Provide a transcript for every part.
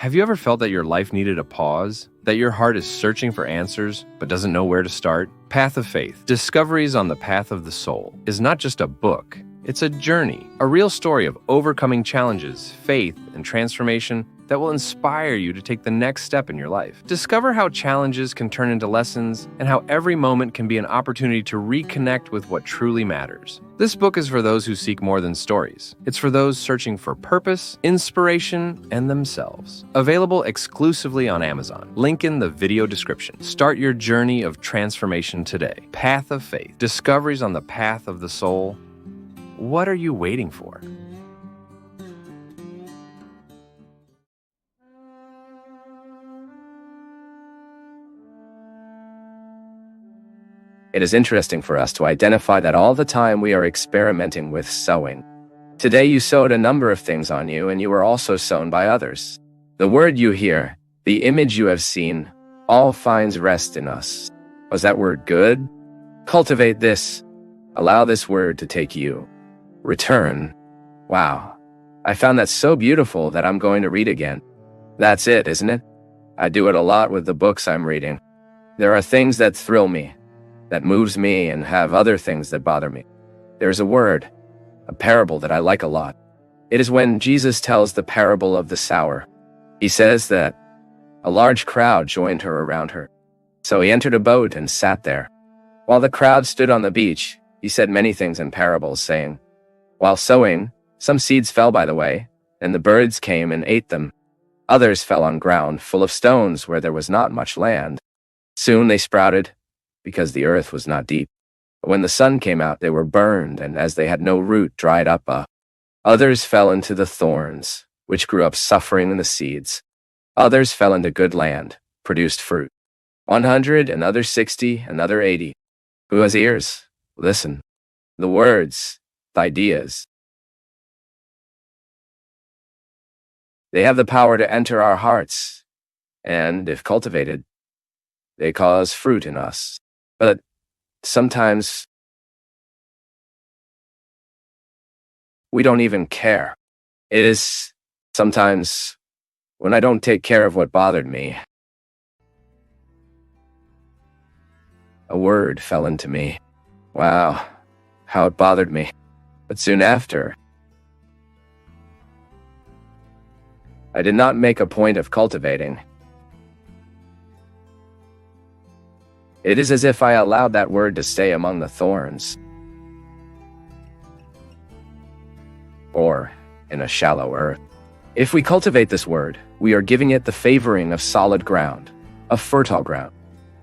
Have you ever felt that your life needed a pause? That your heart is searching for answers, but doesn't know where to start? Path of Faith, Discoveries on the Path of the Soul, is not just a book. It's a journey, a real story of overcoming challenges, faith, and transformation that will inspire you to take the next step in your life. Discover how challenges can turn into lessons and how every moment can be an opportunity to reconnect with what truly matters. This book is for those who seek more than stories. It's for those searching for purpose, inspiration, and themselves. Available exclusively on Amazon. Link in the video description. Start your journey of transformation today. Path of Faith, Discoveries on the Path of the Soul. What are you waiting for? It is interesting for us to identify that all the time we are experimenting with sowing. Today you sowed a number of things on you, and you were also sown by others. The word you hear, the image you have seen, all finds rest in us. Was that word good? Cultivate this. Allow this word to take you. Return. Wow. I found that so beautiful that I'm going to read again. That's it, isn't it? I do it a lot with the books I'm reading. There are things that thrill me, that moves me, and have other things that bother me. There's a word, a parable that I like a lot. It is when Jesus tells the parable of the sower. He says that a large crowd joined her around her. So he entered a boat and sat there. While the crowd stood on the beach, he said many things in parables, saying, while sowing, some seeds fell by the way, and the birds came and ate them. Others fell on ground full of stones where there was not much land. Soon they sprouted, because the earth was not deep. But when the sun came out, they were burned, and as they had no root, dried up. Others fell into the thorns, which grew up suffering in the seeds. Others fell into good land, produced fruit. 100, another 60, another 80. Who has ears? Listen. The words, the ideas. They have the power to enter our hearts, and, if cultivated, they cause fruit in us. But sometimes we don't even care. It is sometimes when I don't take care of what bothered me. A word fell into me. Wow, how it bothered me. But soon after, I did not make a point of cultivating. It is as if I allowed that word to stay among the thorns, or in a shallow earth. If we cultivate this word, we are giving it the favoring of solid ground, of fertile ground.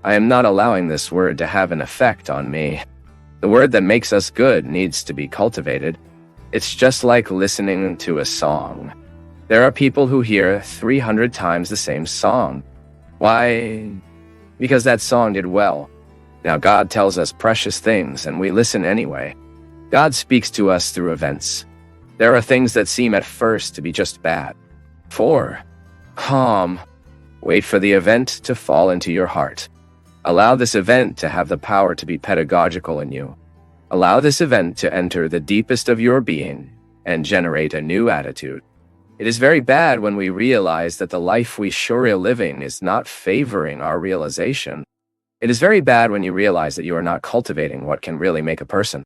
I am not allowing this word to have an effect on me. The word that makes us good needs to be cultivated. It's just like listening to a song. There are people who hear 300 times the same song. Why? Because that song did well. Now God tells us precious things, and we listen anyway. God speaks to us through events. There are things that seem at first to be just bad. 4. Calm. Wait for the event to fall into your heart. Allow this event to have the power to be pedagogical in you. Allow this event to enter the deepest of your being and generate a new attitude. It is very bad when we realize that the life we sure are living is not favoring our realization. It is very bad when you realize that you are not cultivating what can really make a person.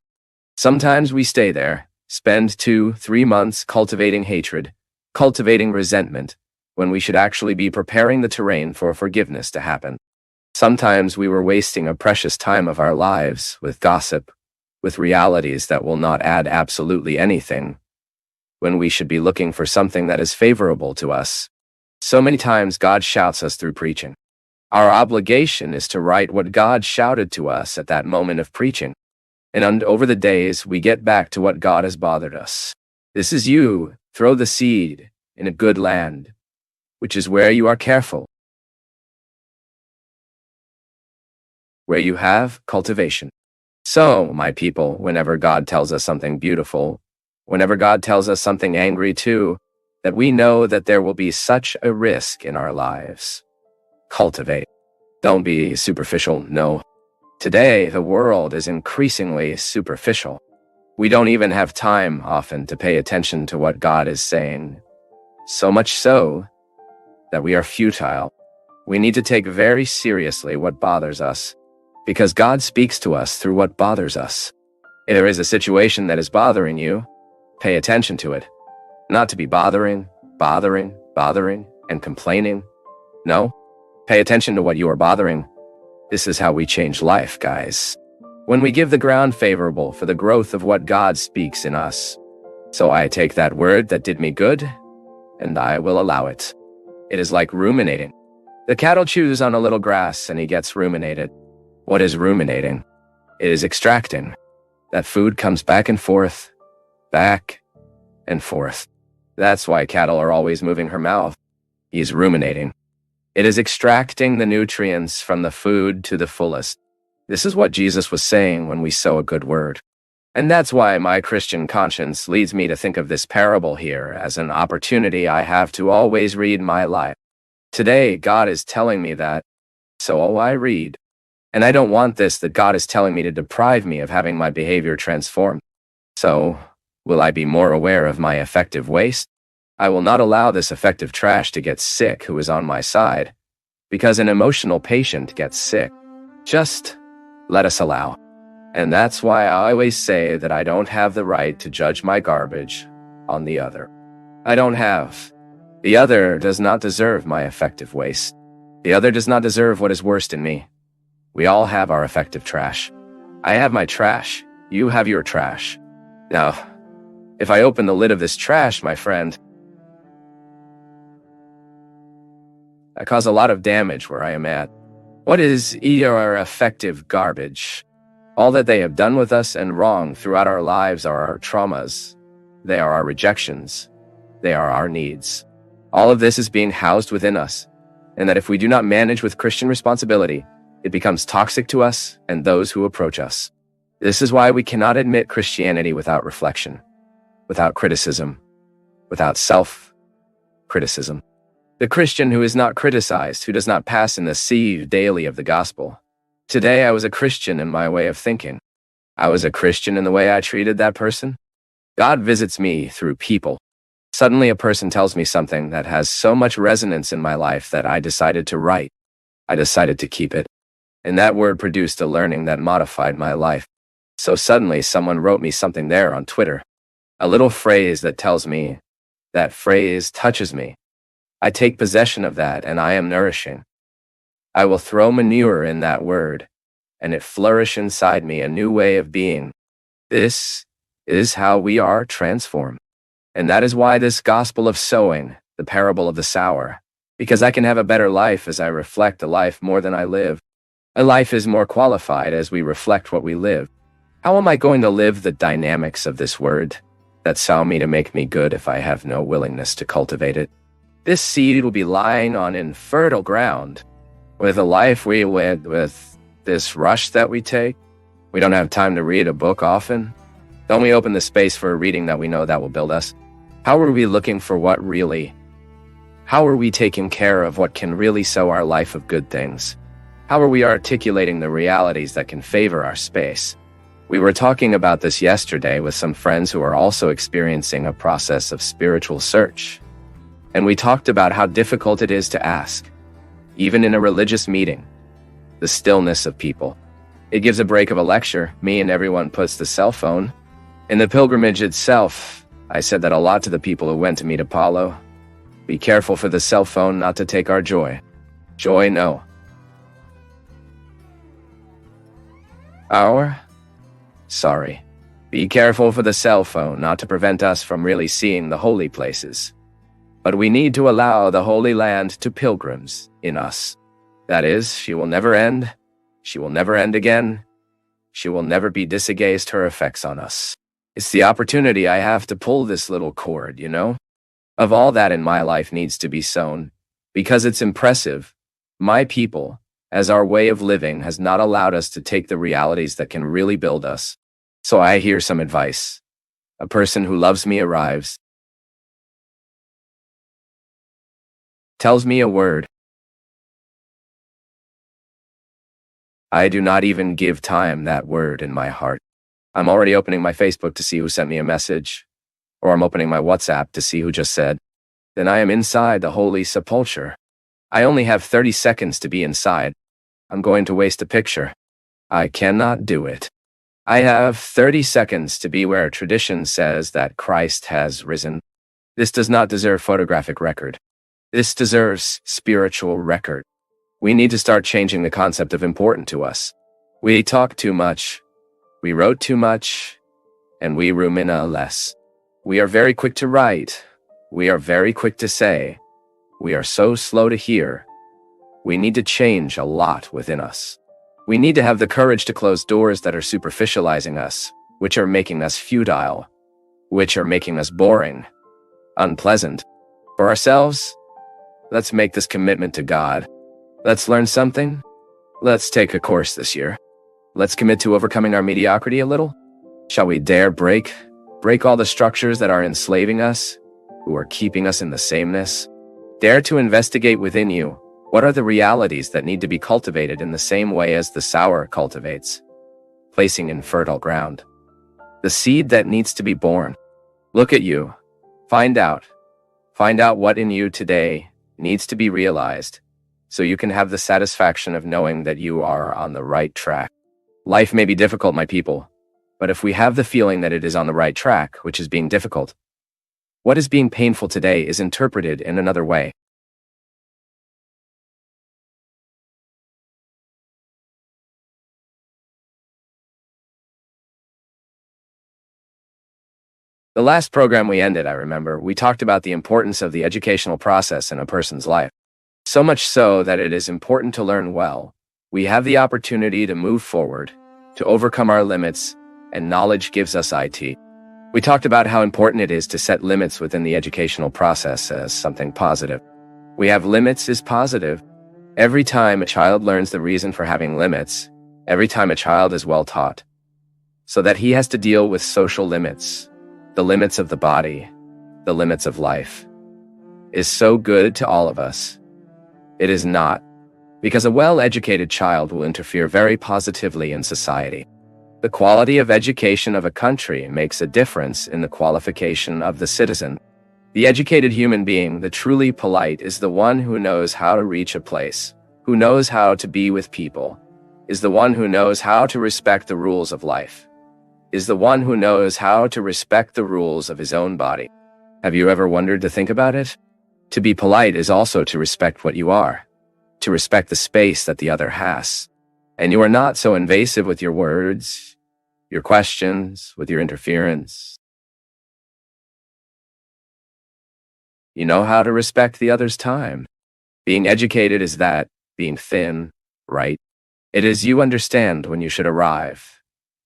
Sometimes we stay there, spend 2-3 months cultivating hatred, cultivating resentment, when we should actually be preparing the terrain for forgiveness to happen. Sometimes we were wasting a precious time of our lives with gossip, with realities that will not add absolutely anything, when we should be looking for something that is favorable to us. So many times God shouts us through preaching. Our obligation is to write what God shouted to us at that moment of preaching. And over the days, we get back to what God has bothered us. This is you. Throw the seed in a good land, which is where you are careful, where you have cultivation. So, my people, whenever God tells us something beautiful, whenever God tells us something angry too, that we know that there will be such a risk in our lives. Cultivate. Don't be superficial, no. Today, the world is increasingly superficial. We don't even have time often to pay attention to what God is saying. So much so that we are futile. We need to take very seriously what bothers us, because God speaks to us through what bothers us. If there is a situation that is bothering you, pay attention to it. Not to be bothering, and complaining. No, pay attention to what you are bothering. This is how we change life, guys. When we give the ground favorable for the growth of what God speaks in us. So I take that word that did me good, and I will allow it. It is like ruminating. The cattle chews on a little grass and he gets ruminated. What is ruminating? It is extracting. That food comes back and forth, back and forth. That's why cattle are always moving her mouth. He is ruminating. It is extracting the nutrients from the food to the fullest. This is what Jesus was saying when we sow a good word. And that's why my Christian conscience leads me to think of this parable here as an opportunity I have to always read my life. Today, God is telling me that, so I read. And I don't want this that God is telling me to deprive me of having my behavior transformed. So, will I be more aware of my affective waste? I will not allow this affective trash to get sick who is on my side, because an emotional patient gets sick. Just let us allow. And that's why I always say that I don't have the right to judge my garbage on the other. I don't have. The other does not deserve my affective waste. The other does not deserve what is worst in me. We all have our affective trash. I have my trash. You have your trash. Now, if I open the lid of this trash, my friend, I cause a lot of damage where I am at. What is our affective garbage? All that they have done with us and wrong throughout our lives are our traumas. They are our rejections. They are our needs. All of this is being housed within us, and that if we do not manage with Christian responsibility, it becomes toxic to us and those who approach us. This is why we cannot admit Christianity without reflection, without criticism, without self-criticism. The Christian who is not criticized, who does not pass in the sieve daily of the gospel. Today I was a Christian in my way of thinking. I was a Christian in the way I treated that person. God visits me through people. Suddenly a person tells me something that has so much resonance in my life that I decided to write. I decided to keep it. And that word produced a learning that modified my life. So suddenly someone wrote me something there on Twitter. A little phrase that tells me, that phrase touches me. I take possession of that and I am nourishing. I will throw manure in that word, and it flourish inside me a new way of being. This is how we are transformed. And that is why this gospel of sowing, the parable of the sower, because I can have a better life as I reflect a life more than I live. A life is more qualified as we reflect what we live. How am I going to live the dynamics of this word that sow me to make me good if I have no willingness to cultivate it? This seed will be lying on infertile ground. With a life we live, with this rush that we take, we don't have time to read a book often. Don't we open the space for a reading that we know that will build us? How are we looking for what really? How are we taking care of what can really sow our life of good things? How are we articulating the realities that can favor our space? We were talking about this yesterday with some friends who are also experiencing a process of spiritual search. And we talked about how difficult it is to ask. Even in a religious meeting, the stillness of people. It gives a break of a lecture. Me and everyone puts the cell phone. In the pilgrimage itself, I said that a lot to the people who went to meet Apollo. Be careful for the cell phone not to take our joy. Joy, no. Sorry. Be careful for the cell phone not to prevent us from really seeing the holy places. But we need to allow the Holy Land to pilgrims in us. That is, she will never end. She will never end again. She will never be disengaged her effects on us. It's the opportunity I have to pull this little cord, you know? Of all that in my life needs to be sown, because it's impressive. My people, as our way of living, has not allowed us to take the realities that can really build us. So I hear some advice. A person who loves me arrives. Tells me a word. I do not even give time that word in my heart. I'm already opening my Facebook to see who sent me a message, or I'm opening my WhatsApp to see who just said. Then I am inside the holy sepulchre. I only have 30 seconds to be inside. I'm going to waste a picture. I cannot do it. I have 30 seconds to be where tradition says that Christ has risen. This does not deserve photographic record. This deserves spiritual record. We need to start changing the concept of important to us. We talk too much. We wrote too much. And we rumina less. We are very quick to write. We are very quick to say. We are so slow to hear. We need to change a lot within us. We need to have the courage to close doors that are superficializing us, which are making us futile, which are making us boring, unpleasant. For ourselves, let's make this commitment to God. Let's learn something. Let's take a course this year. Let's commit to overcoming our mediocrity a little. Shall we dare break all the structures that are enslaving us, who are keeping us in the sameness? Dare to investigate within you, what are the realities that need to be cultivated in the same way as the sower cultivates, placing in fertile ground. The seed that needs to be born. Look at you. Find out what in you today needs to be realized, so you can have the satisfaction of knowing that you are on the right track. Life may be difficult, my people, but if we have the feeling that it is on the right track, which is being difficult, what is being painful today is interpreted in another way. The last program we ended, I remember, we talked about the importance of the educational process in a person's life. So much so that it is important to learn well. We have the opportunity to move forward, to overcome our limits, and knowledge gives us IT. We talked about how important it is to set limits within the educational process as something positive. We have limits is positive. Every time a child learns the reason for having limits, every time a child is well taught, so that he has to deal with social limits, the limits of the body, the limits of life, is so good to all of us. It is not, because a well-educated child will interfere very positively in society. The quality of education of a country makes a difference in the qualification of the citizen. The educated human being, the truly polite, is the one who knows how to reach a place, who knows how to be with people, is the one who knows how to respect the rules of life, is the one who knows how to respect the rules of his own body. Have you ever wondered to think about it? To be polite is also to respect what you are, to respect the space that the other has. And you are not so invasive with your words, your questions, with your interference. You know how to respect the other's time. Being educated is that, being thin, right? It is you understand when you should arrive,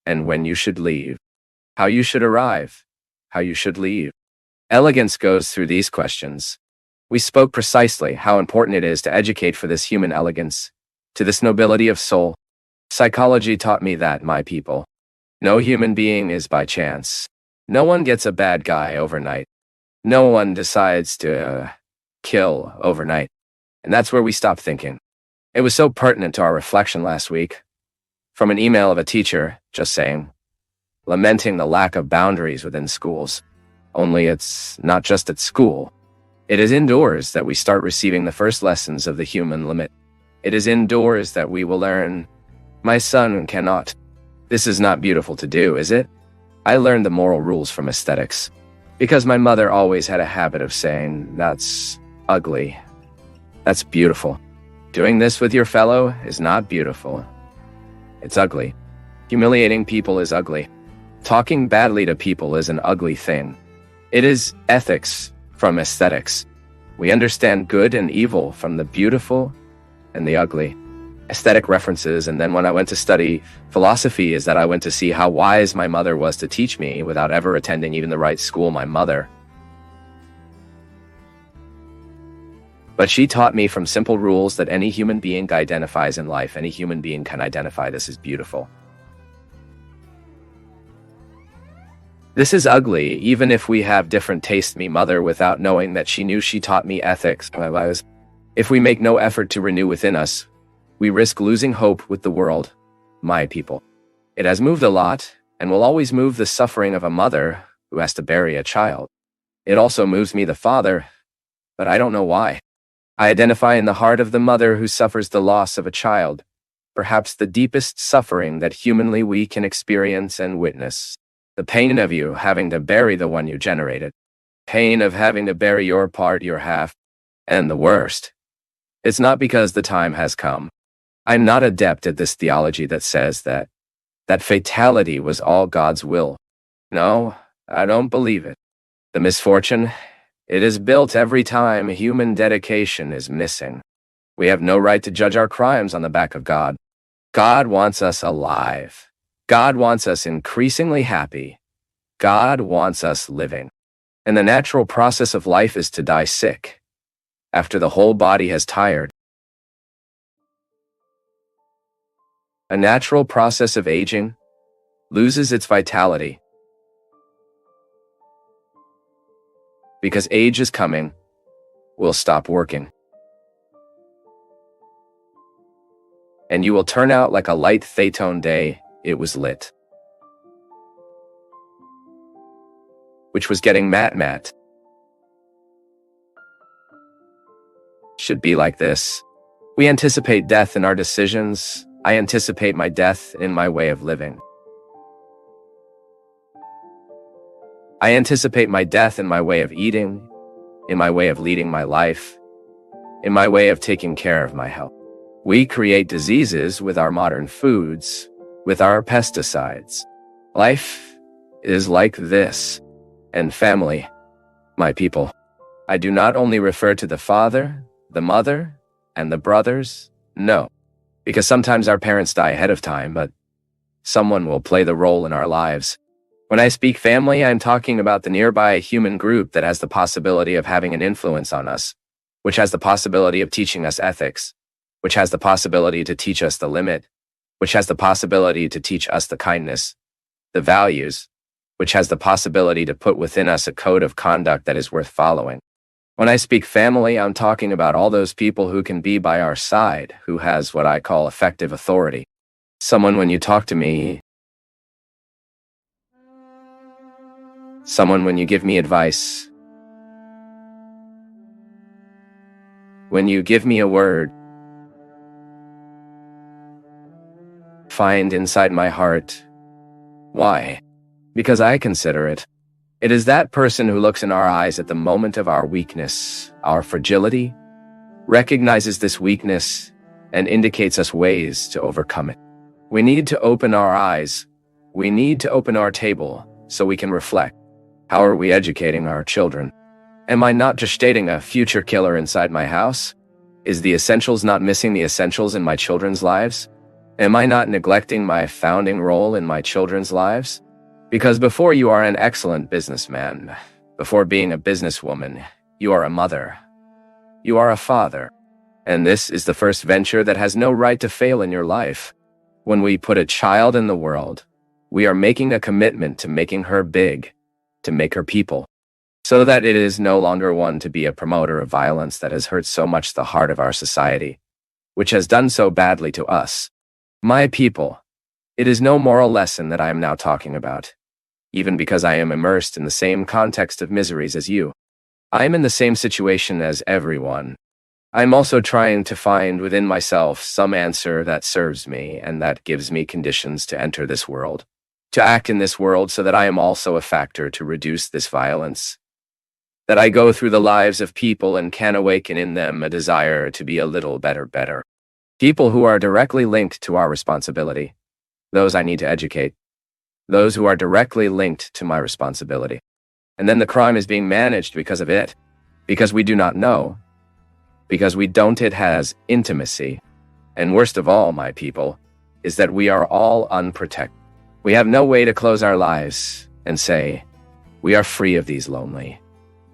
and when you should leave. How you should arrive, how you should leave. Elegance goes through these questions. We spoke precisely how important it is to educate for this human elegance, to this nobility of soul. Psychology taught me that, my people. No human being is by chance. No one gets a bad guy overnight. No one decides to kill overnight. And that's where we stop thinking. It was so pertinent to our reflection last week. From an email of a teacher, just saying, lamenting the lack of boundaries within schools. Only it's not just at school. It is indoors that we start receiving the first lessons of the human limit. It is indoors that we will learn, my son cannot. This is not beautiful to do, is it? I learned the moral rules from aesthetics, because my mother always had a habit of saying, that's ugly. That's beautiful. Doing this with your fellow is not beautiful. It's ugly. Humiliating people is ugly. Talking badly to people is an ugly thing. It is ethics from aesthetics. We understand good and evil from the beautiful and the ugly. Aesthetic references, and then when I went to study philosophy, is that I went to see how wise my mother was to teach me without ever attending even the right school, my mother. But she taught me from simple rules that any human being identifies in life. Any human being can identify this is beautiful. This is ugly, even if we have different tastes, me mother, without knowing that she knew she taught me ethics. If we make no effort to renew within us, we risk losing hope with the world, my people. It has moved a lot, and will always move the suffering of a mother who has to bury a child. It also moves me, the father, but I don't know why. I identify in the heart of the mother who suffers the loss of a child, perhaps the deepest suffering that humanly we can experience and witness. The pain of you having to bury the one you generated. Pain of having to bury your part, your half. And the worst, it's not because the time has come. I'm not adept at this theology that says that fatality was all God's will. No, I don't believe it. The misfortune, it is built every time human dedication is missing. We have no right to judge our crimes on the back of God. God wants us alive. God wants us increasingly happy. God wants us living. And the natural process of life is to die sick, after the whole body has tired. A natural process of aging loses its vitality. Because age is coming, we'll stop working. And you will turn out like a light Phaeton day it was lit. Which was getting matte. Should be like this. We anticipate death in our decisions. I anticipate my death in my way of living. I anticipate my death in my way of eating, in my way of leading my life, in my way of taking care of my health. We create diseases with our modern foods, with our pesticides. Life is like this. And family, my people. I do not only refer to the father, the mother, and the brothers, no. Because sometimes our parents die ahead of time, but someone will play the role in our lives. When I speak family, I'm talking about the nearby human group that has the possibility of having an influence on us, which has the possibility of teaching us ethics, which has the possibility to teach us the limit, which has the possibility to teach us the kindness, the values, which has the possibility to put within us a code of conduct that is worth following. When I speak family, I'm talking about all those people who can be by our side, who has what I call effective authority. Someone when you talk to me, someone when you give me advice, when you give me a word, find inside my heart. Why? Because I consider it. It is that person who looks in our eyes at the moment of our weakness, our fragility, recognizes this weakness, and indicates us ways to overcome it. We need to open our eyes. We need to open our table so we can reflect. How are we educating our children? Am I not just dating a future killer inside my house? Is the essentials not missing the essentials in my children's lives? Am I not neglecting my founding role in my children's lives? Because before you are an excellent businessman, before being a businesswoman, you are a mother. You are a father. And this is the first venture that has no right to fail in your life. When we put a child in the world, we are making a commitment to making her big, to make her people, so that it is no longer one to be a promoter of violence that has hurt so much the heart of our society, which has done so badly to us. My people, it is no moral lesson that I am now talking about. Even because I am immersed in the same context of miseries as you. I am in the same situation as everyone. I am also trying to find within myself some answer that serves me and that gives me conditions to enter this world, to act in this world so that I am also a factor to reduce this violence, that I go through the lives of people and can awaken in them a desire to be a little better. People who are directly linked to our responsibility, those I need to educate. Those who are directly linked to my responsibility. And then the crime is being managed because of it. Because we do not know. Because it has intimacy. And worst of all, my people, is that we are all unprotected. We have no way to close our lives and say, we are free of these lonely,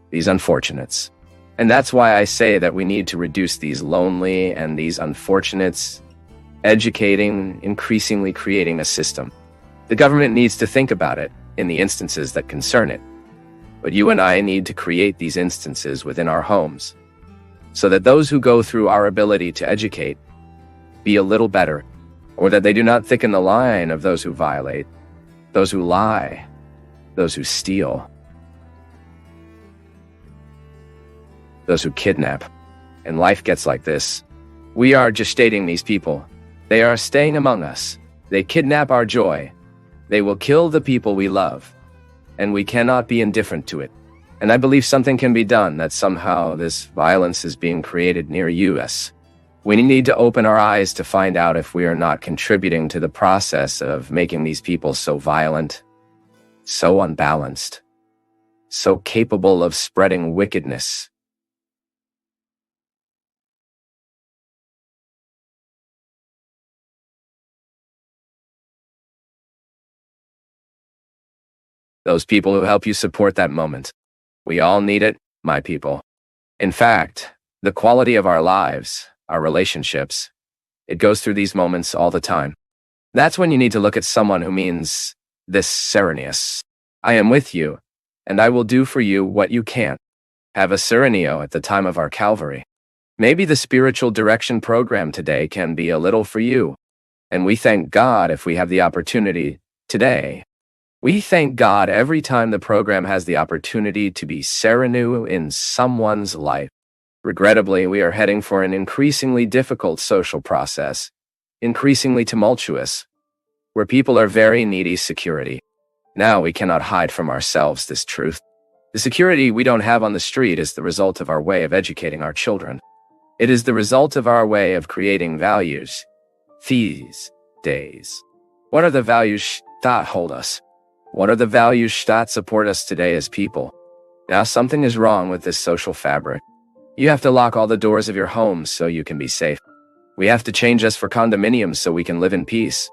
these unfortunates. And that's why I say that we need to reduce these lonely and these unfortunates, educating, increasingly creating a system. The government needs to think about it in the instances that concern it. But you and I need to create these instances within our homes so that those who go through our ability to educate be a little better, or that they do not thicken the line of those who violate, those who lie, those who steal, those who kidnap, and life gets like this. We are gestating these people. They are staying among us. They kidnap our joy. They will kill the people we love. And we cannot be indifferent to it. And I believe something can be done, that somehow this violence is being created near us. We need to open our eyes to find out if we are not contributing to the process of making these people so violent, so unbalanced, so capable of spreading wickedness. Those people who help you support that moment. We all need it, my people. In fact, the quality of our lives, our relationships, it goes through these moments all the time. That's when you need to look at someone who means this serenious. I am with you, and I will do for you what you can't. Have a serenio at the time of our Calvary. Maybe the spiritual direction program today can be a little for you. And we thank God if we have the opportunity today. We thank God every time the program has the opportunity to be serenou in someone's life. Regrettably, we are heading for an increasingly difficult social process, increasingly tumultuous, where people are very needy security. Now we cannot hide from ourselves this truth. The security we don't have on the street is the result of our way of educating our children. It is the result of our way of creating values these days. What are the values that hold us? What are the values that support us today as people? Now something is wrong with this social fabric. You have to lock all the doors of your homes so you can be safe. We have to change us for condominiums so we can live in peace.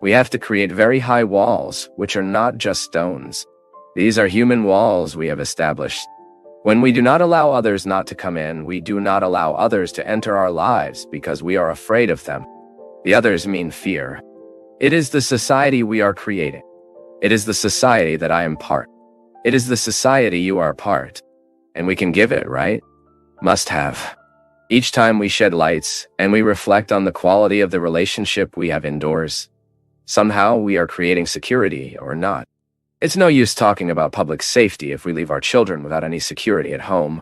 We have to create very high walls, which are not just stones. These are human walls we have established. When we do not allow others not to come in, we do not allow others to enter our lives because we are afraid of them. The others mean fear. It is the society we are creating. It is the society that I am part. It is the society you are part. And we can give it, right? Must have. Each time we shed lights and we reflect on the quality of the relationship we have indoors, somehow we are creating security or not. It's no use talking about public safety if we leave our children without any security at home.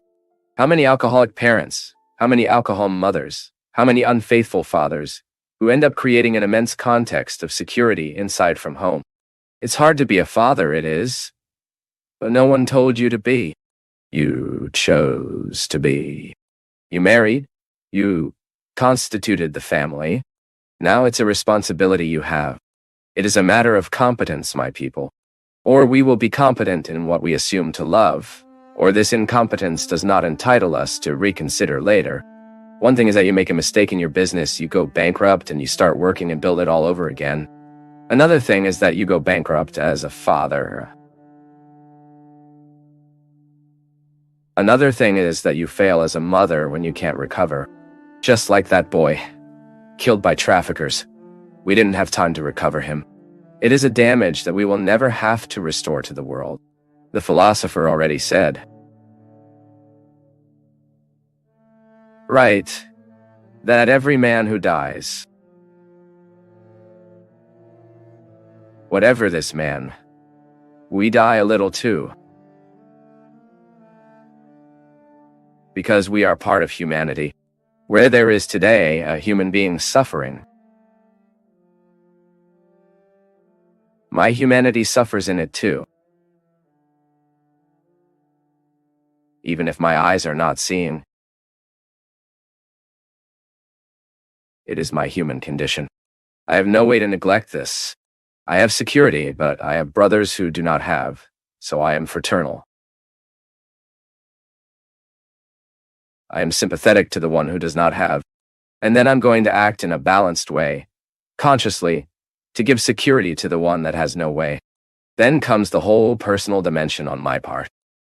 How many alcoholic parents, how many alcohol mothers, how many unfaithful fathers who end up creating an immense context of security inside from home? It's hard to be a father, it is, but no one told you to be. You chose to be. You married, you constituted the family. Now it's a responsibility you have. It is a matter of competence, my people. Or we will be competent in what we assume to love, or this incompetence does not entitle us to reconsider later. One thing is that you make a mistake in your business, you go bankrupt, and you start working and build it all over again. Another thing is that you go bankrupt as a father. Another thing is that you fail as a mother when you can't recover. Just like that boy, killed by traffickers. We didn't have time to recover him. It is a damage that we will never have to restore to the world. The philosopher already said. Right, that every man who dies, whatever this man, we die a little too. Because we are part of humanity. Where there is today a human being suffering, my humanity suffers in it too. Even if my eyes are not seeing, it is my human condition. I have no way to neglect this. I have security, but I have brothers who do not have, so I am fraternal. I am sympathetic to the one who does not have, and then I'm going to act in a balanced way, consciously, to give security to the one that has no way. Then comes the whole personal dimension on my part.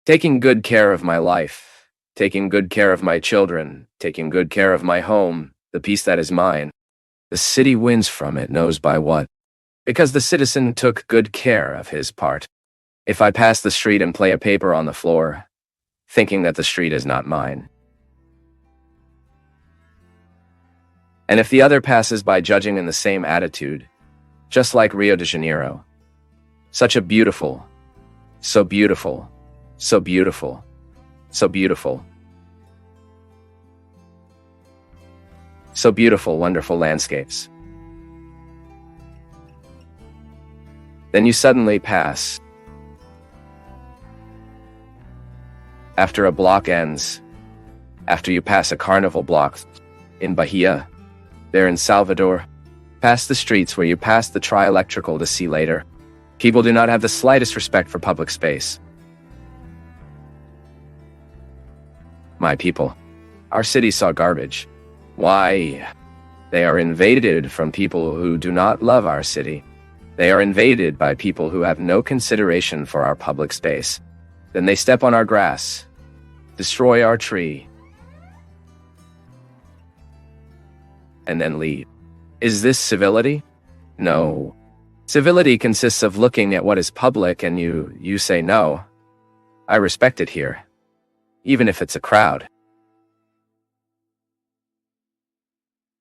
Taking good care of my life, taking good care of my children, taking good care of my home, the peace that is mine. The city wins from it knows by what. Because the citizen took good care of his part. If I pass the street and play a paper on the floor, thinking that the street is not mine, and if the other passes by judging in the same attitude, just like Rio de Janeiro, such a beautiful, so beautiful, so beautiful, so beautiful. So beautiful, wonderful landscapes. Then you suddenly pass. After a block ends, after you pass a carnival block in Bahia, there in Salvador, past the streets where you pass the tri-electrical to see later, people do not have the slightest respect for public space. My people, our city saw garbage. Why? They are invaded from people who do not love our city. They are invaded by people who have no consideration for our public space. Then they step on our grass, destroy our tree, and then leave. Is this civility? No. Civility consists of looking at what is public and you say no. I respect it here, even if it's a crowd.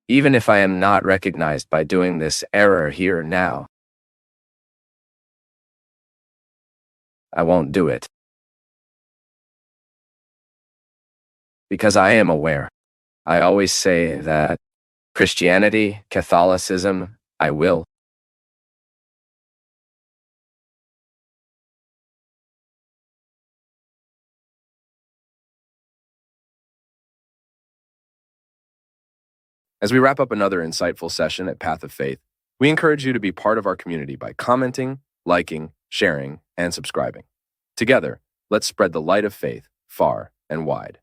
Even if I am not recognized by doing this error here now, I won't do it. Because I am aware. I always say that Christianity, Catholicism, I will. As we wrap up another insightful session at Path of Faith, we encourage you to be part of our community by commenting, liking, sharing, and subscribing. Together, let's spread the light of faith far and wide.